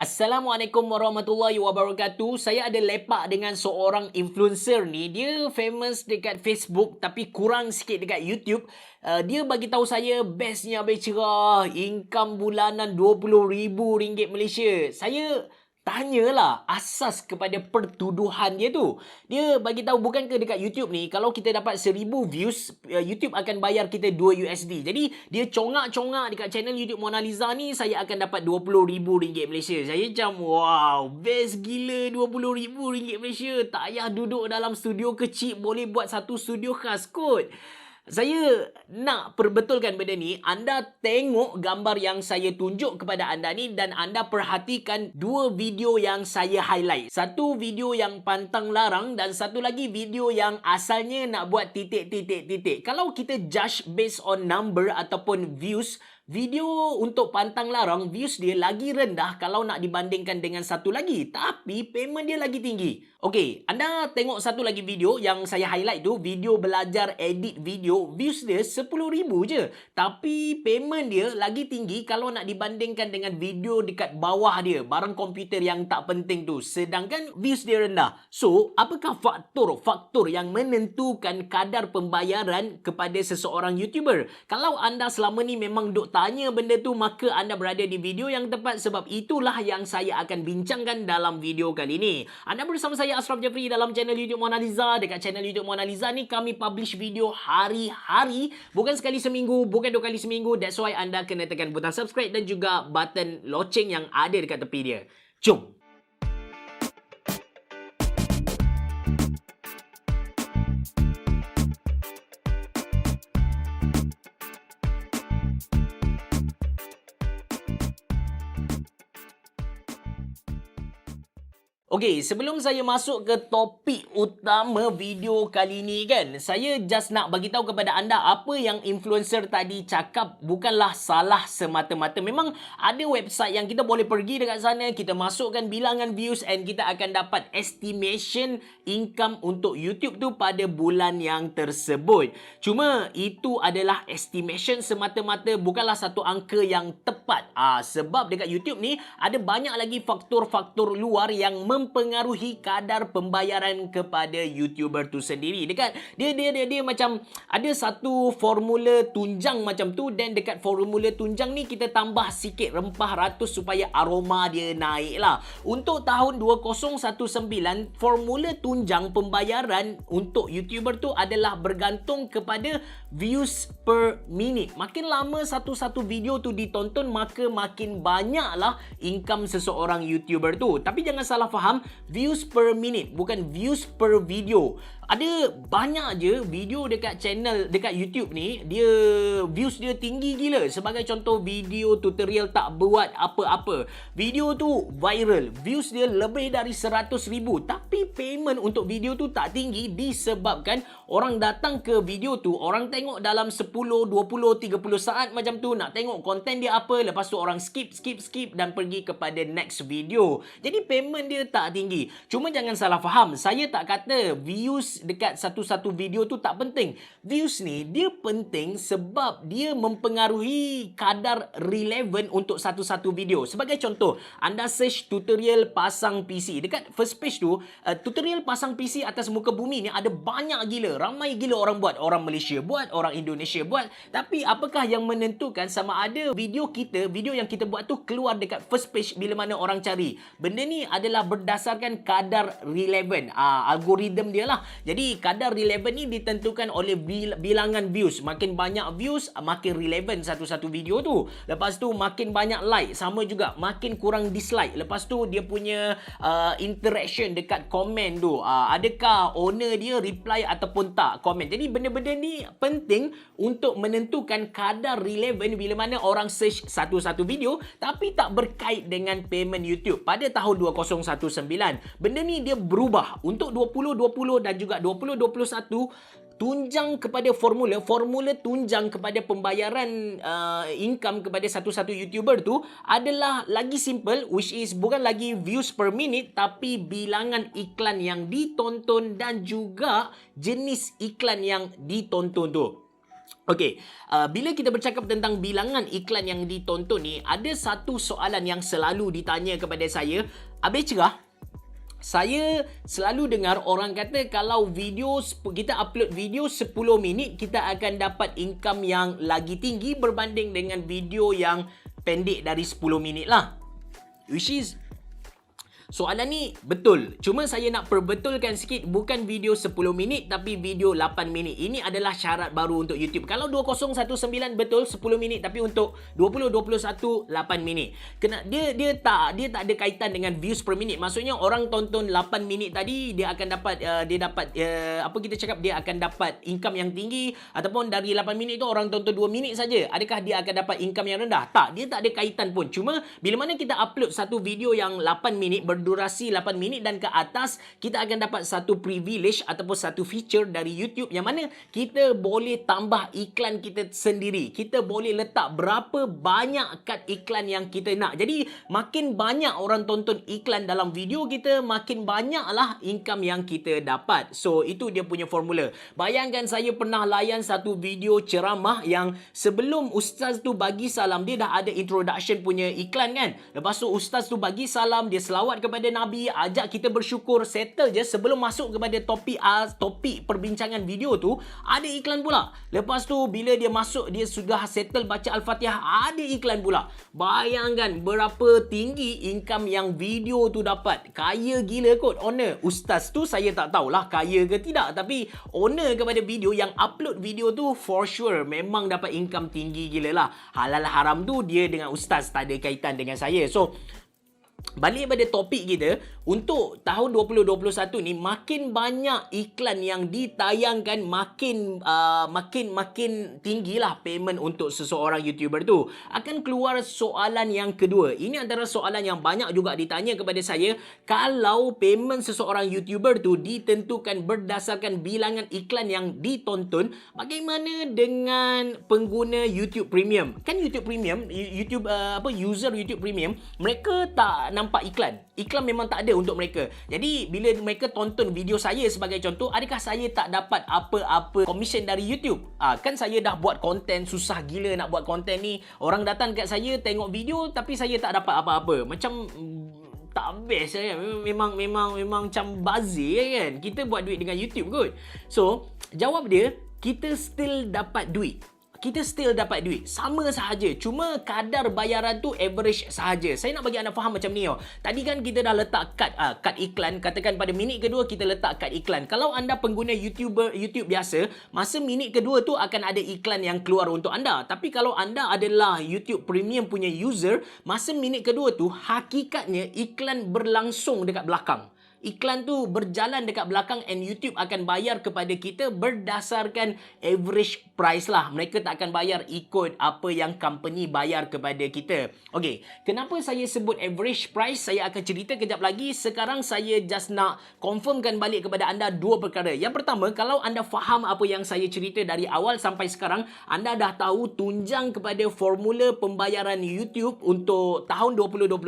Assalamualaikum warahmatullahi wabarakatuh. Saya ada lepak dengan seorang influencer ni. Dia famous dekat Facebook tapi kurang sikit dekat YouTube. Dia bagi tahu saya bestnya habis cerah, income bulanan RM20,000 Malaysia. Saya tanyalah asas kepada pertuduhan dia tu. Dia bagi tahu bukan ke dekat YouTube ni kalau kita dapat 1,000 views, YouTube akan bayar kita $2. Jadi dia congak-congak dekat channel YouTube Mona Lisa ni saya akan dapat RM20,000 Malaysia. Saya macam wow, best gila RM20,000 Malaysia. Tak payah duduk dalam studio kecil, boleh buat satu studio khas kot. Saya nak perbetulkan benda ni. Anda tengok gambar yang saya tunjuk kepada anda ni dan anda perhatikan dua video yang saya highlight. Satu video yang pantang larang dan satu lagi video yang asalnya nak buat titik-titik-titik. Kalau kita judge based on number ataupun views, video untuk pantang larang, views dia lagi rendah kalau nak dibandingkan dengan satu lagi. Tapi payment dia lagi tinggi. Okey, anda tengok satu lagi video yang saya highlight tu, video belajar edit video, views dia 10,000 je. Tapi payment dia lagi tinggi kalau nak dibandingkan dengan video dekat bawah dia, barang komputer yang tak penting tu. Sedangkan views dia rendah. So, apakah faktor yang menentukan kadar pembayaran kepada seseorang YouTuber? Kalau anda selama ni memang duk tanya benda tu, maka anda berada di video yang tepat sebab itulah yang saya akan bincangkan dalam video kali ini. Anda bersama saya Ashraf Jeffrey dalam channel YouTube Mona Lisa. Dekat channel YouTube Mona Lisa ni kami publish video hari-hari, bukan sekali seminggu, bukan 2 kali seminggu. That's why anda kena tekan butang subscribe dan juga button loceng yang ada dekat tepi dia. Jom! Okey, sebelum saya masuk ke topik utama video kali ni kan, saya just nak bagi tahu kepada anda apa yang influencer tadi cakap bukanlah salah semata-mata. Memang ada website yang kita boleh pergi dekat sana, kita masukkan bilangan views and kita akan dapat estimation income untuk YouTube tu pada bulan yang tersebut. Cuma itu adalah estimation semata-mata, bukanlah satu angka yang tepat. Sebab dekat YouTube ni ada banyak lagi faktor-faktor luar yang mempengaruhi kadar pembayaran kepada YouTuber tu sendiri. Dekat dia macam ada satu formula tunjang macam tu, dan dekat formula tunjang ni kita tambah sikit rempah ratus supaya aroma dia naik lah. Untuk tahun 2019, formula tunjang pembayaran untuk YouTuber tu adalah bergantung kepada views per minute. Makin lama satu-satu video tu ditonton, maka makin banyaklah income seseorang YouTuber tu. Tapi jangan salah faham, views per minute bukan views per video. Ada banyak je video dekat channel dekat YouTube ni, dia views dia tinggi gila. Sebagai contoh, video tutorial tak buat apa-apa, video tu viral, views dia lebih dari 100,000, tapi payment untuk video tu tak tinggi disebabkan orang datang ke video tu, orang tengok dalam 10, 20, 30 saat macam tu, nak tengok konten dia apa, lepas tu orang skip dan pergi kepada next video. Jadi payment dia tak tinggi. Cuma jangan salah faham, saya tak kata views dekat satu-satu video tu tak penting. Views ni dia penting sebab dia mempengaruhi kadar relevan untuk satu-satu video. Sebagai contoh, anda search tutorial pasang PC dekat first page tu, tutorial pasang PC atas muka bumi ni ada banyak gila, ramai gila orang buat. Orang Malaysia buat, orang Indonesia buat. Tapi apakah yang menentukan sama ada video yang kita buat tu keluar dekat first page bila mana orang cari? Benda ni adalah berdasarkan kadar relevan, algoritma dia lah. Jadi kadar relevan ni ditentukan oleh bilangan views. Makin banyak views, makin relevan satu-satu video tu. Lepas tu makin banyak like, sama juga makin kurang dislike. Lepas tu dia punya interaction dekat komen tu, adakah owner dia reply ataupun tak komen. Jadi benda-benda ni penting untuk menentukan kadar relevan bila mana orang search satu-satu video tapi tak berkait dengan payment YouTube. Pada tahun 2019, benda ni dia berubah. Untuk 2020 dan juga 2021, tunjang kepada formula tunjang kepada pembayaran income kepada satu-satu YouTuber tu adalah lagi simple, which is bukan lagi views per minute tapi bilangan iklan yang ditonton dan juga jenis iklan yang ditonton tu. Okey, bila kita bercakap tentang bilangan iklan yang ditonton ni, ada satu soalan yang selalu ditanya kepada saya, "Abang Cerah, saya selalu dengar orang kata kalau kita upload video 10 minit, kita akan dapat income yang lagi tinggi berbanding dengan video yang pendek dari 10 minit lah." Which is, soalan ni betul. Cuma saya nak perbetulkan sikit, bukan video 10 minit tapi video 8 minit. Ini adalah syarat baru untuk YouTube. Kalau 2019 betul 10 minit, tapi untuk 2021 8 minit. Dia tak ada kaitan dengan views per minit. Maksudnya orang tonton 8 minit tadi dia akan dapat dia akan dapat income yang tinggi, ataupun dari 8 minit tu orang tonton 2 minit saja, adakah dia akan dapat income yang rendah? Tak, dia tak ada kaitan pun. Cuma bila mana kita upload satu video yang 8 minit berdurasi 8 minit dan ke atas, kita akan dapat satu privilege ataupun satu feature dari YouTube yang mana kita boleh tambah iklan kita sendiri. Kita boleh letak berapa banyak kad iklan yang kita nak. Jadi makin banyak orang tonton iklan dalam video kita, makin banyaklah income yang kita dapat. So itu dia punya formula. Bayangkan saya pernah layan satu video ceramah yang sebelum ustaz tu bagi salam, dia dah ada introduction punya iklan kan. Lepas tu ustaz tu bagi salam, dia selawat kepada Nabi, ajak kita bersyukur, settle je. Sebelum masuk kepada topik perbincangan video tu, ada iklan pula. Lepas tu bila dia masuk, dia sudah settle baca Al-Fatihah, ada iklan pula. Bayangkan berapa tinggi income yang video tu dapat. Kaya gila kot owner. Ustaz tu saya tak tahulah kaya ke tidak, tapi owner kepada video yang upload video tu for sure memang dapat income tinggi gila lah. Halal haram tu dia dengan ustaz, tak ada kaitan dengan saya. So balik pada topik kita, untuk tahun 2021 ni makin banyak iklan yang ditayangkan, makin tinggilah payment untuk seseorang YouTuber tu. Akan keluar soalan yang kedua. Ini antara soalan yang banyak juga ditanya kepada saya. Kalau payment seseorang YouTuber tu ditentukan berdasarkan bilangan iklan yang ditonton, bagaimana dengan pengguna YouTube Premium? Kan YouTube Premium, user YouTube Premium, mereka tak nampak iklan. Iklan memang tak ada untuk mereka. Jadi bila mereka tonton video saya sebagai contoh, adakah saya tak dapat apa-apa commission dari YouTube? Kan saya dah buat konten, susah gila nak buat konten ni. Orang datang kat saya tengok video tapi saya tak dapat apa-apa. Macam tak best kan. Memang macam bazir kan. Kita buat duit dengan YouTube kot. So, jawab dia, kita still dapat duit. Kita still dapat duit. Sama sahaja. Cuma kadar bayaran tu average sahaja. Saya nak bagi anda faham macam ni. Tadi kan kita dah letak kad iklan. Katakan pada minit kedua kita letak kad iklan. Kalau anda pengguna YouTube biasa, masa minit kedua tu akan ada iklan yang keluar untuk anda. Tapi kalau anda adalah YouTube Premium punya user, masa minit kedua tu hakikatnya iklan berlangsung dekat belakang. Iklan tu berjalan dekat belakang and YouTube akan bayar kepada kita berdasarkan average price lah. Mereka tak akan bayar ikut apa yang company bayar kepada kita. Okey, kenapa saya sebut average price? Saya akan cerita kejap lagi. Sekarang saya just nak confirmkan balik kepada anda dua perkara. Yang pertama, kalau anda faham apa yang saya cerita dari awal sampai sekarang, anda dah tahu tunjang kepada formula pembayaran YouTube untuk tahun 2021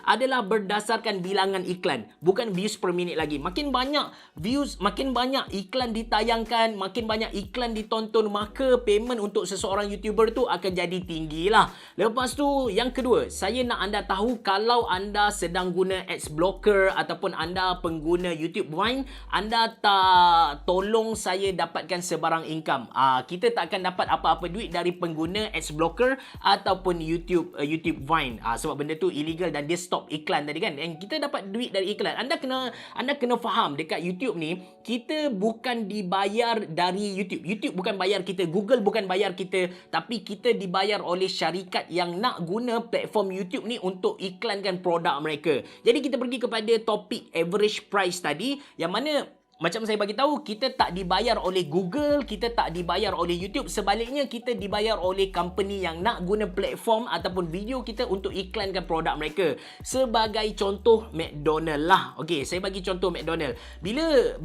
adalah berdasarkan bilangan iklan, bukan views per minit lagi. Makin banyak views, makin banyak iklan ditayangkan, makin banyak iklan ditonton, maka payment untuk seseorang YouTuber tu akan jadi tinggi lah. Lepas tu, yang kedua, saya nak anda tahu kalau anda sedang guna ads blocker ataupun anda pengguna YouTube Vine, anda tak tolong saya dapatkan sebarang income. Kita tak akan dapat apa-apa duit dari pengguna ads blocker ataupun YouTube Vine. Sebab benda tu illegal dan dia stop iklan tadi kan. Dan kita dapat duit dari iklan. Anda kena faham, dekat YouTube ni kita bukan dibayar dari YouTube. YouTube bukan bayar kita, Google bukan bayar kita, tapi kita dibayar oleh syarikat yang nak guna platform YouTube ni untuk iklankan produk mereka. Jadi kita pergi kepada topik average price tadi, yang mana macam saya bagi tahu, kita tak dibayar oleh Google, kita tak dibayar oleh YouTube. Sebaliknya, kita dibayar oleh company yang nak guna platform ataupun video kita untuk iklankan produk mereka. Sebagai contoh, McDonald lah. Okey, saya bagi contoh McDonald. Bila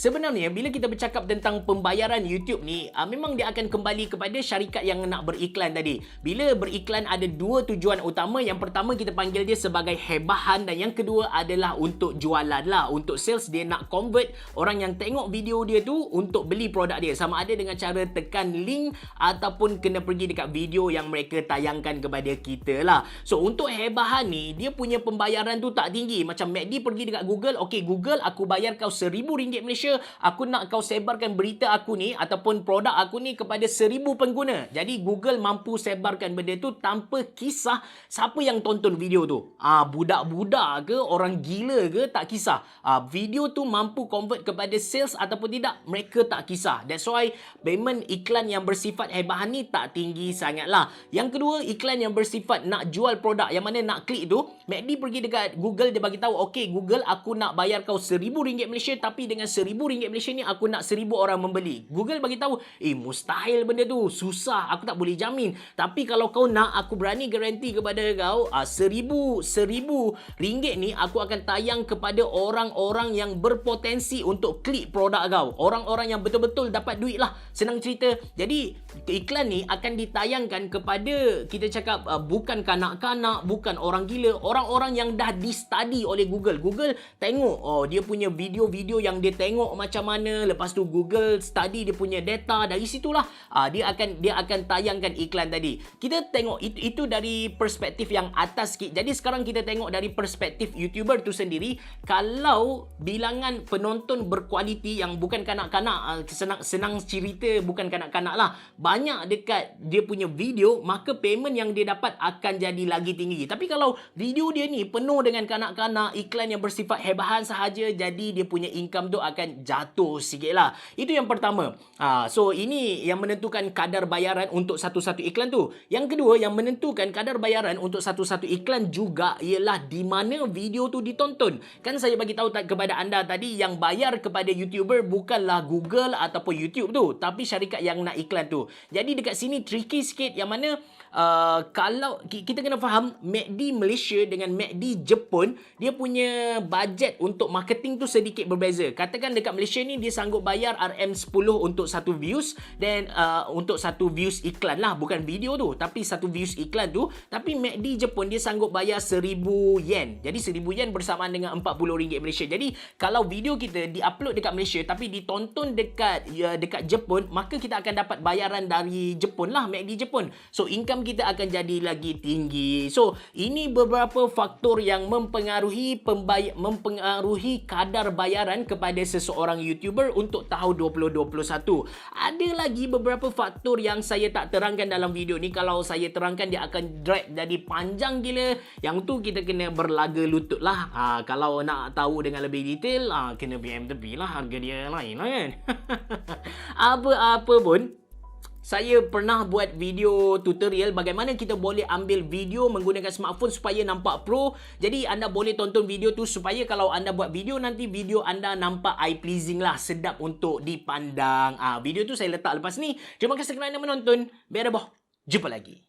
Sebenarnya bila kita bercakap tentang pembayaran YouTube ni, memang dia akan kembali kepada syarikat yang nak beriklan tadi. Bila beriklan ada dua tujuan utama. Yang pertama kita panggil dia sebagai hebahan, dan yang kedua adalah untuk jualan lah, untuk sales. Dia nak convert orang yang tengok video dia tu untuk beli produk dia, sama ada dengan cara tekan link ataupun kena pergi dekat video yang mereka tayangkan kepada kita lah. So untuk hebahan ni, dia punya pembayaran tu tak tinggi. Macam MACD pergi dekat Google, okay Google, aku bayar kau RM1,000 Malaysia, aku nak kau sebarkan berita aku ni ataupun produk aku ni kepada 1,000 pengguna. Jadi Google mampu sebarkan benda tu tanpa kisah siapa yang tonton video tu. Budak-budak ke, orang gila ke, tak kisah. Video tu mampu convert kepada sales ataupun tidak, mereka tak kisah. That's why payment iklan yang bersifat hebahan ni tak tinggi sangat lah. Yang kedua, iklan yang bersifat nak jual produk, yang mana nak klik tu, MACD pergi dekat Google, dia bagi tahu, okay Google, aku nak bayar kau RM1,000 Malaysia, tapi dengan RM1,000 Malaysia ni aku nak 1,000 orang membeli. Google bagi tahu, mustahil benda tu, susah, aku tak boleh jamin. Tapi kalau kau nak, aku berani garanti kepada kau, RM1,000 ni aku akan tayang kepada orang-orang yang berpotensi untuk klik produk kau. Orang-orang yang betul-betul dapat duit lah, senang cerita. Jadi iklan ni akan ditayangkan kepada, kita cakap, bukan kanak-kanak, bukan orang gila, orang-orang yang dah di-study oleh Google. Google tengok, dia punya video-video yang dia tengok macam mana, lepas tu Google study dia punya data, dari situlah dia akan tayangkan iklan tadi. Kita tengok itu dari perspektif yang atas sikit. Jadi sekarang kita tengok dari perspektif YouTuber tu sendiri. Kalau bilangan penonton berkualiti yang bukan kanak-kanak, senang cerita bukan kanak-kanak lah, banyak dekat dia punya video, maka payment yang dia dapat akan jadi lagi tinggi. Tapi kalau video dia ni penuh dengan kanak-kanak, iklan yang bersifat hebahan sahaja, jadi dia punya income tu akan jatuh sikit lah. Itu yang pertama. So ini yang menentukan kadar bayaran untuk satu-satu iklan tu. Yang kedua, yang menentukan kadar bayaran untuk satu-satu iklan juga ialah di mana video tu ditonton. Kan saya bagi tahu kepada anda tadi, yang bayar kepada YouTuber bukanlah Google ataupun YouTube tu, tapi syarikat yang nak iklan tu. Jadi dekat sini tricky sikit, yang mana kalau kita kena faham, MACD Malaysia dengan MACD Jepun, dia punya bajet untuk marketing tu sedikit berbeza. Katakan dekat Malaysia ni dia sanggup bayar RM10 untuk satu views, dan untuk satu views iklan lah, bukan video tu, tapi satu views iklan tu. Tapi MACD Jepun dia sanggup bayar RM1,000. Jadi RM1,000 bersamaan dengan RM40 Malaysia. Jadi kalau video kita diupload dekat Malaysia tapi ditonton dekat Jepun, maka kita akan dapat bayaran dari Jepun lah, MACD Jepun. So income kita akan jadi lagi tinggi. So ini beberapa faktor yang mempengaruhi kadar bayaran kepada seseorang YouTuber untuk tahun 2021. Ada lagi beberapa faktor yang saya tak terangkan dalam video ni. Kalau saya terangkan, dia akan drag jadi panjang gila. Yang tu kita kena berlaga lutut lah. Kalau nak tahu dengan lebih detail, kena PM tepi lah, harga dia lain lah kan. Apa-apa pun, saya pernah buat video tutorial bagaimana kita boleh ambil video menggunakan smartphone supaya nampak pro. Jadi anda boleh tonton video tu supaya kalau anda buat video nanti, video anda nampak eye pleasing lah, sedap untuk dipandang. Video tu saya letak lepas ni. Terima kasih kerana menonton. Biar dah boh. Jumpa lagi.